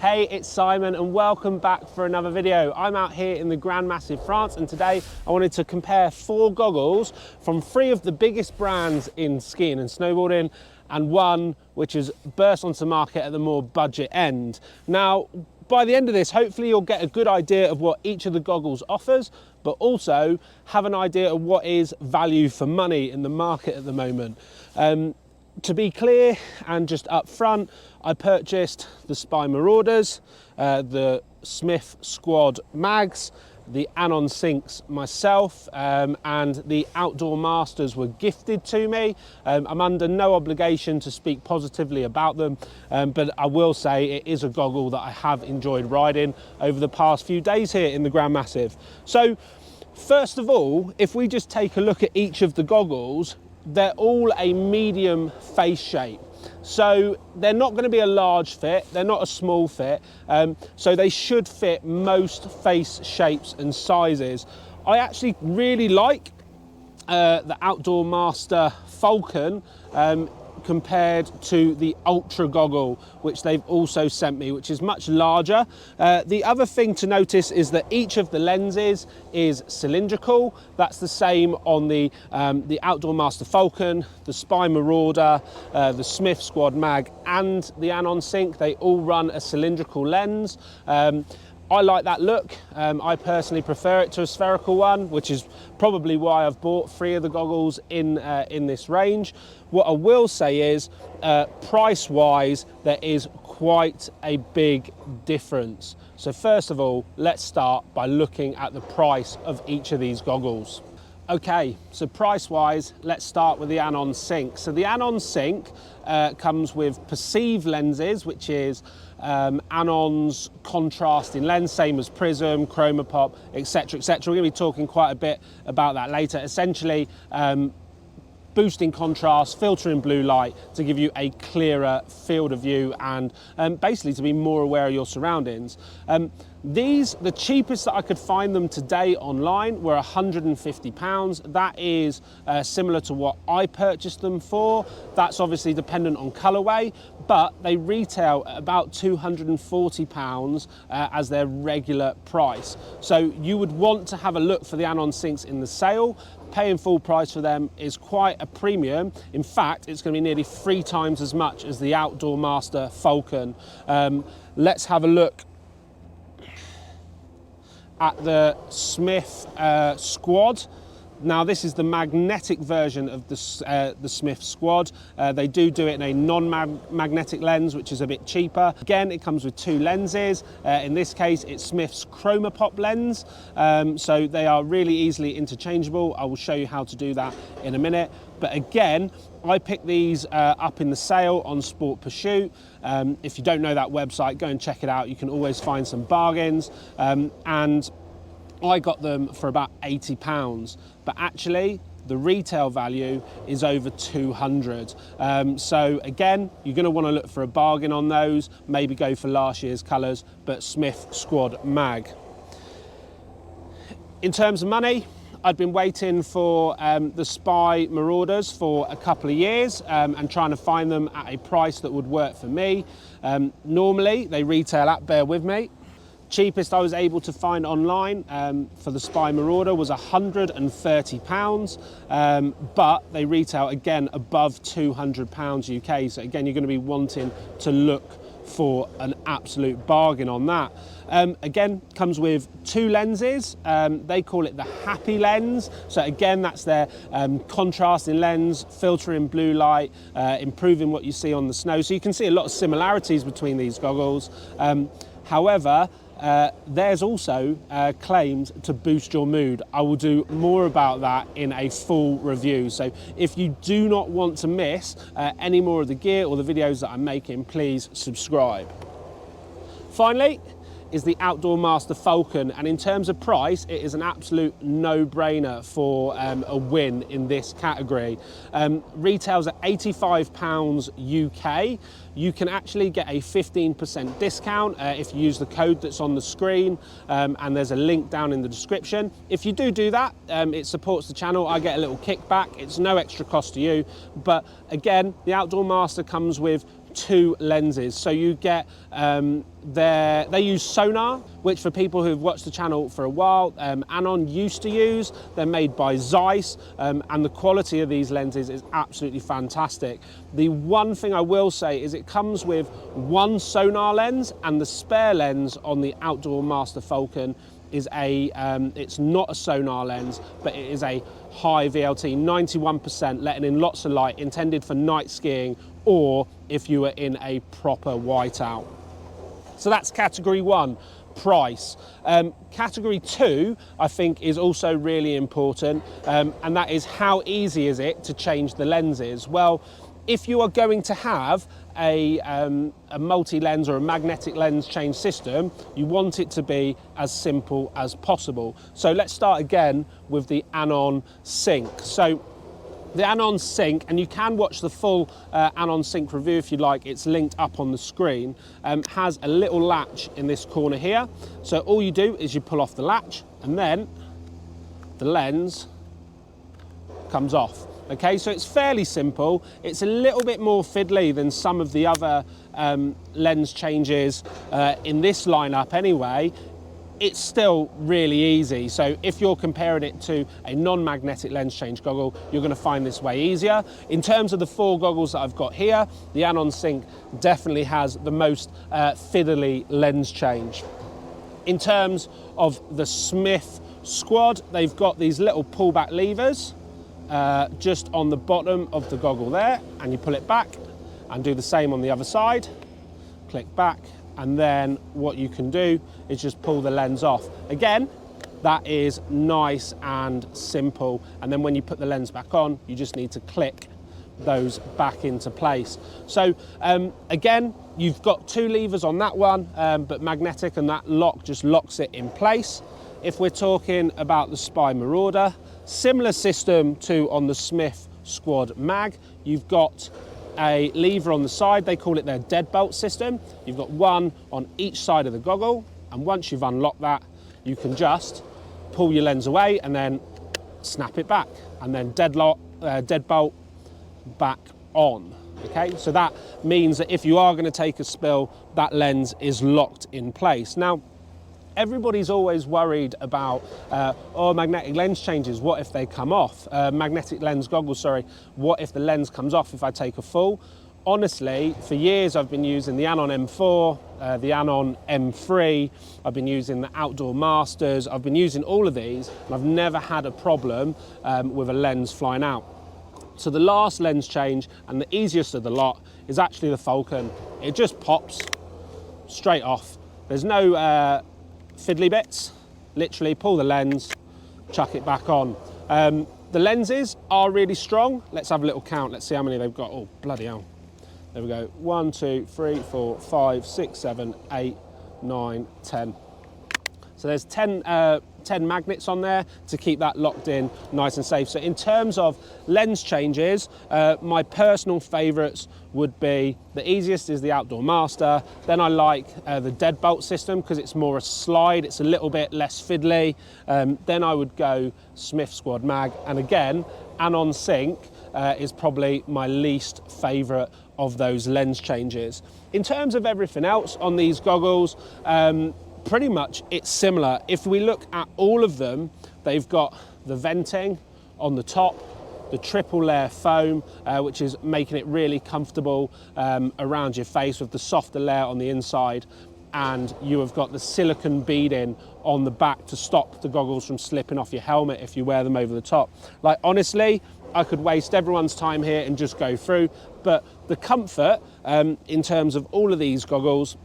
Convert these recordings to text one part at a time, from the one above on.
Hey, it's Simon and welcome back for another video. I'm out here in the Grand Massif, France, and today I wanted to compare 4 goggles from 3 of the biggest brands in skiing and snowboarding and one which has burst onto the market at the more budget end. Now, by the end of this, hopefully you'll get a good idea of what each of the goggles offers, but also have an idea of what is value for money in the market at the moment. To be clear and just up front, I purchased the Spy Marauders, the Smith Squad mags, the Anon sinks myself, and the Outdoor Masters were gifted to me. I'm under no obligation to speak positively about them, but I will say it is a goggle that I have enjoyed riding over the past few days here in the Grand Massif. So first of all, if we just take a look at each of the goggles, they're all a medium face shape. So they're not going to be a large fit, they're not a small fit, so they should fit most face shapes and sizes. I actually really like the Outdoor Master Falcon compared to the Ultra goggle, which they've also sent me, which is much larger. The other thing to notice is that each of the lenses is cylindrical. That's the same on the Outdoor Master Falcon, the Spy Marauder, the Smith Squad mag and the Anon sink. They all run a cylindrical lens. I like that look. I personally prefer it to a spherical one, which is probably why I've bought 3 of the goggles in this range. What I will say is, price-wise, there is quite a big difference. So first of all, let's start by looking at the price of each of these goggles. Okay, so price-wise, let's start with the Anon sink. So the Anon sink comes with perceive lenses, which is Anon's contrasting lens, same as Prism, Chroma Pop, etc., etc. We're going to be talking quite a bit about that later. Essentially, boosting contrast, filtering blue light to give you a clearer field of view and basically to be more aware of your surroundings. The cheapest that I could find them today online were £150. That is similar to what I purchased them for. That's obviously dependent on colourway, but they retail at about £240 as their regular price. So you would want to have a look for the Anon sinks in the sale. Paying full price for them is quite a premium. In fact, it's going to be nearly 3 times as much as the Outdoor Master Falcon. Let's have a look at the Smith Squad. Now this is the magnetic version of the Smith Squad. They do it in a non-magnetic lens, which is a bit cheaper. Again, it comes with 2 lenses. In this case, it's Smith's Chroma Pop lens. So they are really easily interchangeable. I will show you how to do that in a minute. But again, I picked these up in the sale on Sport Pursuit. If you don't know that website, go and check it out. You can always find some bargains. And I got them for about £80, but actually the retail value is over 200. So again, you're going to want to look for a bargain on those, maybe go for last year's colours, but Smith Squad mag. In terms of money, I'd been waiting for the Spy Marauders for a couple of years and trying to find them at a price that would work for me. Normally they retail at, bear with me, cheapest I was able to find online for the Spy Marauder was £130, but they retail again above £200 UK. So again, you're going to be wanting to look for an absolute bargain on that. Again, comes with 2 lenses. They call it the Happy lens. So again, that's their contrasting lens, filtering blue light, improving what you see on the snow. So you can see a lot of similarities between these goggles. However, there's also claims to boost your mood. I will do more about that in a full review. So if you do not want to miss any more of the gear or the videos that I'm making, please subscribe. Finally is the Outdoor Master Falcon, and in terms of price, it is an absolute no-brainer for a win in this category. Retails at £85 UK. You can actually get a 15% discount if you use the code that's on the screen, and there's a link down in the description. If you do that, it supports the channel. I get a little kickback. It's no extra cost to you, but again, the Outdoor Master comes with 2 lenses. So you get, they use sonar, which for people who've watched the channel for a while, Anon used to use. They're made by Zeiss, and the quality of these lenses is absolutely fantastic. The one thing I will say is it comes with 1 sonar lens, and the spare lens on the Outdoor Master Falcon is it's not a sonar lens, but it is a high VLT, 91%, letting in lots of light, intended for night skiing or if you were in a proper whiteout. So that's category 1, price. Category 2, I think, is also really important, and that is how easy is it to change the lenses? Well, if you are going to have a multi-lens or a magnetic lens change system, you want it to be as simple as possible. So let's start again with the Anon Sync. So the Anon Sync, and you can watch the full Anon Sync review if you like, it's linked up on the screen, has a little latch in this corner here. So all you do is you pull off the latch and then the lens comes off. Okay, so it's fairly simple. It's a little bit more fiddly than some of the other lens changes in this lineup anyway. It's still really easy. So if you're comparing it to a non-magnetic lens change goggle, you're going to find this way easier. In terms of the 4 goggles that I've got here, the Anon Sync definitely has the most fiddly lens change. In terms of the Smith Squad, they've got these little pullback levers just on the bottom of the goggle there, and you pull it back and do the same on the other side. Click back, and then what you can do is just pull the lens off. Again, that is nice and simple, and then when you put the lens back on, you just need to click those back into place. So again, you've got 2 levers on that one, but magnetic, and that lock just locks it in place. If we're talking about the Spy Marauder, similar system to on the Smith Squad Mag, you've got a lever on the side. They call it their deadbolt system. You've got 1 on each side of the goggle, and once you've unlocked that, you can just pull your lens away and then snap it back, and then deadbolt back on. Okay, so that means that if you are going to take a spill, that lens is locked in place. Now, everybody's always worried about, magnetic lens changes, what if they come off? Magnetic lens goggles, sorry, what if the lens comes off if I take a full? Honestly, for years I've been using the Anon M4, the Anon M3, I've been using the Outdoor Masters, I've been using all of these, and I've never had a problem with a lens flying out. So the last lens change, and the easiest of the lot, is actually the Falcon. It just pops straight off. There's no fiddly bits. Literally pull the lens, chuck it back on. The lenses are really strong. Let's have a little count. Let's see how many they've got. Oh, bloody hell. There we go. 1, 2, 3, 4, 5, 6, 7, 8, 9, 10. So there's 10 magnets on there to keep that locked in nice and safe. So in terms of lens changes, my personal favorites would be, the easiest is the Outdoor Master. Then I like the deadbolt system because it's more a slide. It's a little bit less fiddly. Then I would go Smith Squad Mag. And again, Anon Sync is probably my least favorite of those lens changes. In terms of everything else on these goggles, pretty much it's similar. If we look at all of them, they've got the venting on the top, the triple layer foam, which is making it really comfortable around your face, with the softer layer on the inside, and you have got the silicone beading on the back to stop the goggles from slipping off your helmet if you wear them over the top. Like, honestly, I could waste everyone's time here and just go through, but the comfort in terms of all of these goggles,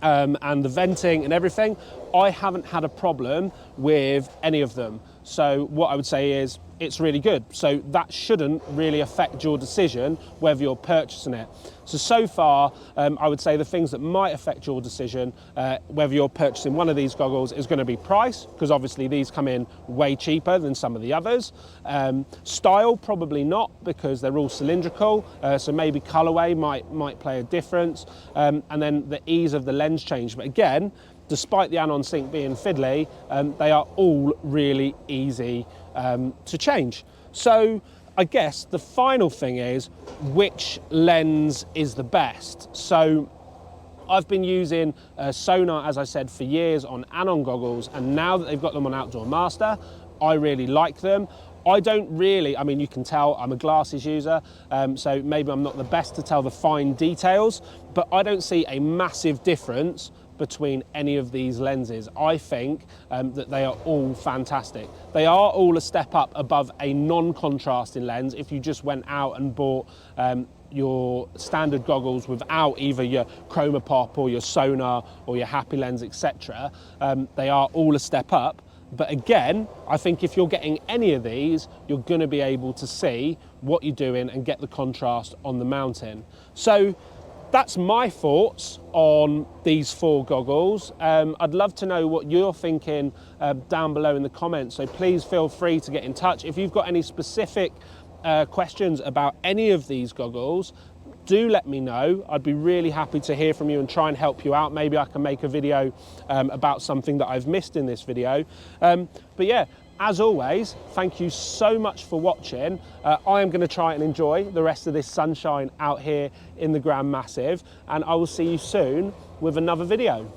and the venting and everything, I haven't had a problem with any of them. So what I would say is it's really good. So that shouldn't really affect your decision whether you're purchasing it. So far, I would say the things that might affect your decision whether you're purchasing one of these goggles is going to be price, because obviously these come in way cheaper than some of the others. Style, probably not, because they're all cylindrical, so maybe colorway might play a difference. And then the ease of the lens change. But again, despite the Anon Sync being fiddly, they are all really easy to change. So I guess the final thing is, which lens is the best? So I've been using sonar, as I said, for years on Anon goggles, and now that they've got them on Outdoor Master, I really like them. I don't really, I mean, you can tell I'm a glasses user, so maybe I'm not the best to tell the fine details, but I don't see a massive difference between any of these lenses. I think that they are all fantastic. They are all a step up above a non-contrasting lens. If you just went out and bought your standard goggles without either your chroma pop or your sonar or your happy lens, etc., they are all a step up. But again, I think if you're getting any of these, you're going to be able to see what you're doing and get the contrast on the mountain. So that's my thoughts on these 4 goggles. I'd love to know what you're thinking down below in the comments, so please feel free to get in touch. If you've got any specific questions about any of these goggles, do let me know. I'd be really happy to hear from you and try and help you out. Maybe I can make a video about something that I've missed in this video. But yeah, as always, thank you so much for watching. I am going to try and enjoy the rest of this sunshine out here in the Grand Massive, and I will see you soon with another video.